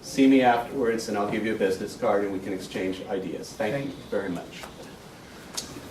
See me afterwards, and I'll give you a business card, and we can exchange ideas. Thank you very much.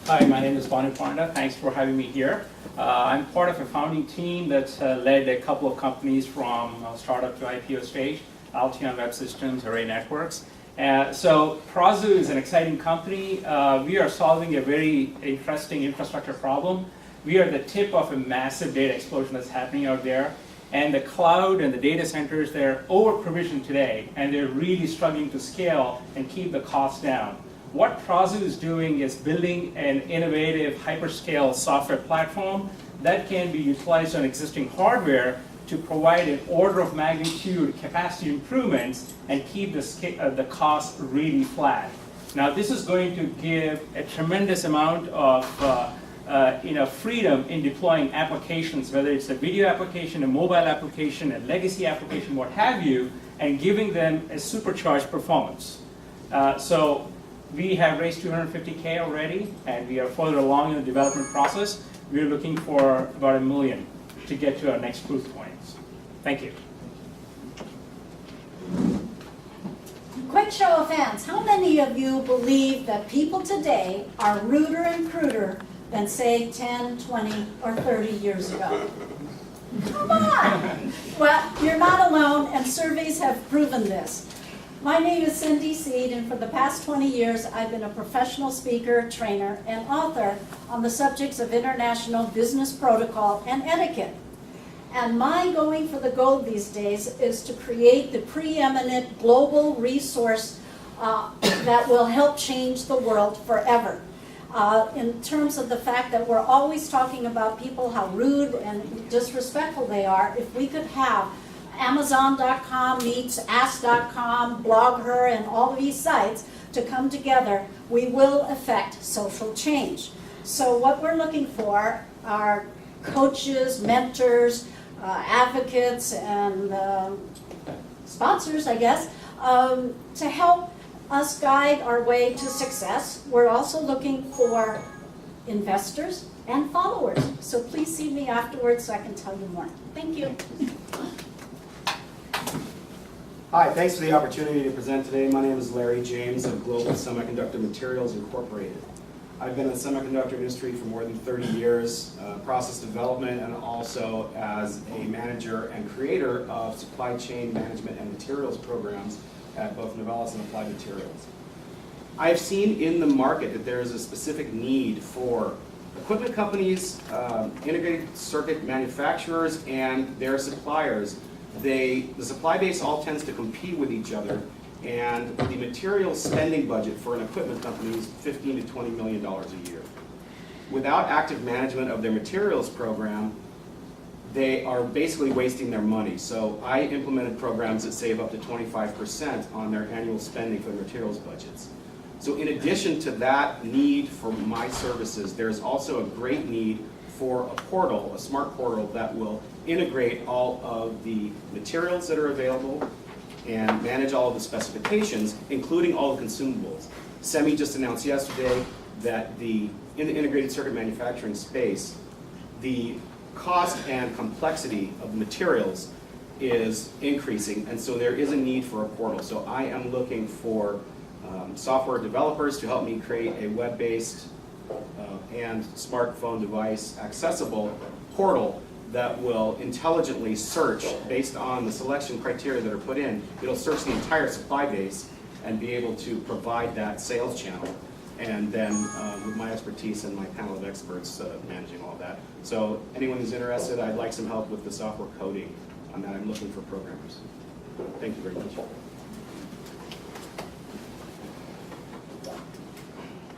Hi, my name is Banu Panda. Thanks for having me here. I'm part of a founding team that's led a couple of companies from startup to IPO stage, Altion Web Systems, Array Networks. So Prazu is an exciting company. We are solving a very interesting infrastructure problem. We are the tip of a massive data explosion that's happening out there. And the cloud and the data centers, they're over-provisioned today, and they're really struggling to scale and keep the costs down. What Prazu is doing is building an innovative hyperscale software platform that can be utilized on existing hardware to provide an order of magnitude capacity improvements and keep the cost really flat. Now, this is going to give a tremendous amount of freedom in deploying applications, whether it's a video application, a mobile application, a legacy application, what have you, and giving them a supercharged performance. So we have raised $250K already, and we are further along in the development process. We're looking for about $1 million to get to our next proof points. Thank you. Quick show of hands. How many of you believe that people today are ruder and cruder than, say, 10, 20, or 30 years ago? Come on! Well, you're not alone, and surveys have proven this. My name is Cindy Seed, and for the past 20 years, I've been a professional speaker, trainer, and author on the subjects of international business protocol and etiquette. And my going for the gold these days is to create the preeminent global resource that will help change the world forever. In terms of the fact that we're always talking about people, how rude and disrespectful they are, if we could have Amazon.com meets Ask.com, BlogHer, and all these sites to come together, we will affect social change. So what we're looking for are coaches, mentors, advocates, and sponsors, I guess, to help us guide our way to success. We're also looking for investors and followers. So please see me afterwards so I can tell you more. Thank you. Hi, thanks for the opportunity to present today. My name is Larry James of Global Semiconductor Materials Incorporated. I've been in the semiconductor industry for more than 30 years, process development, and also as a manager and creator of supply chain management and materials programs at both Novellus and Applied Materials. I have seen in the market that there is a specific need for equipment companies, integrated circuit manufacturers, and their suppliers. The supply base all tends to compete with each other, and the material spending budget for an equipment company is $15 to $20 million a year. Without active management of their materials program, they are basically wasting their money. So I implemented programs that save up to 25% on their annual spending for their materials budgets. So in addition to that need for my services, there's also a great need for a portal, a smart portal that will integrate all of the materials that are available and manage all of the specifications, including all the consumables. SEMI just announced yesterday that in the integrated circuit manufacturing space, the cost and complexity of the materials is increasing, and so there is a need for a portal. So I am looking for software developers to help me create a web-based and smartphone device accessible portal that will intelligently search based on the selection criteria that are put in. It'll search the entire supply base and be able to provide that sales channel. And then with my expertise and my panel of experts managing all that. So anyone who's interested, I'd like some help with the software coding on that. I'm looking for programmers. Thank you very much.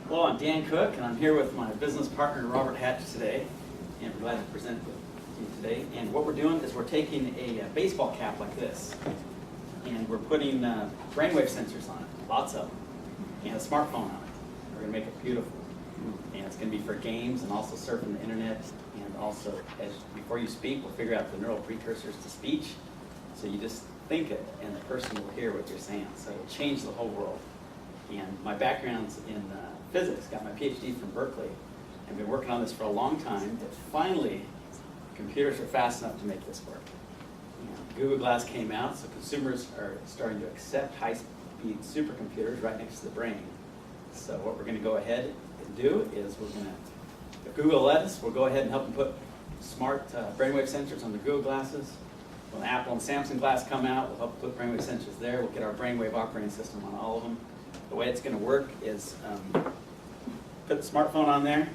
Hello, I'm Dan Cook, and I'm here with my business partner, Robert Hatch, today. And we're glad to present with you today. And what we're doing is we're taking a baseball cap like this, and we're putting brainwave sensors on it, lots of them, and a smartphone on it. We're going to make it beautiful. And it's going to be for games and also surfing the internet. And also, before you speak, we'll figure out the neural precursors to speech. So you just think it, and the person will hear what you're saying. So it'll change the whole world. And my background's in physics, got my PhD from Berkeley. I've been working on this for a long time, but finally, computers are fast enough to make this work. Google Glass came out, so consumers are starting to accept high-speed supercomputers right next to the brain. So what we're going to go ahead and do is we're going to, if Google let us, we'll go ahead and help them put smart brainwave sensors on the Google glasses. When Apple and Samsung Glass come out, we'll help put brainwave sensors there. We'll get our brainwave operating system on all of them. The way it's going to work is put the smartphone on there.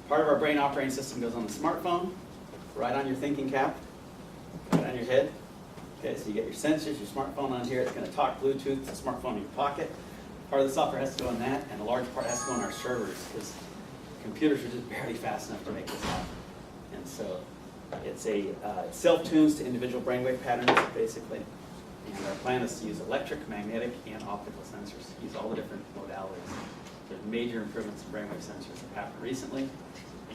Part of our brain operating system goes on the smartphone, right on your thinking cap, right on your head. Okay, so you get your sensors, your smartphone on here. It's going to talk Bluetooth to the smartphone in your pocket. Part of the software has to go on that, and a large part has to go on our servers, because computers are just barely fast enough to make this happen. And so it's a it self-tunes to individual brainwave patterns, basically. And our plan is to use electric, magnetic, and optical sensors, use all the different modalities. There's major improvements in brainwave sensors that have happened recently,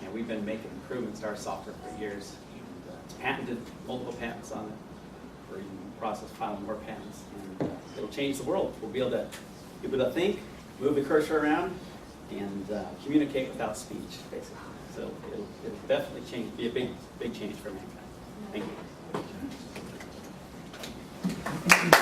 and we've been making improvements to our software for years. And, it's patented, multiple patents on it. We're in the process of filing more patents, and it'll change the world. We'll be able to think, move the cursor around, and communicate without speech, basically. So it'll definitely change, be a big change for mankind. Thank you.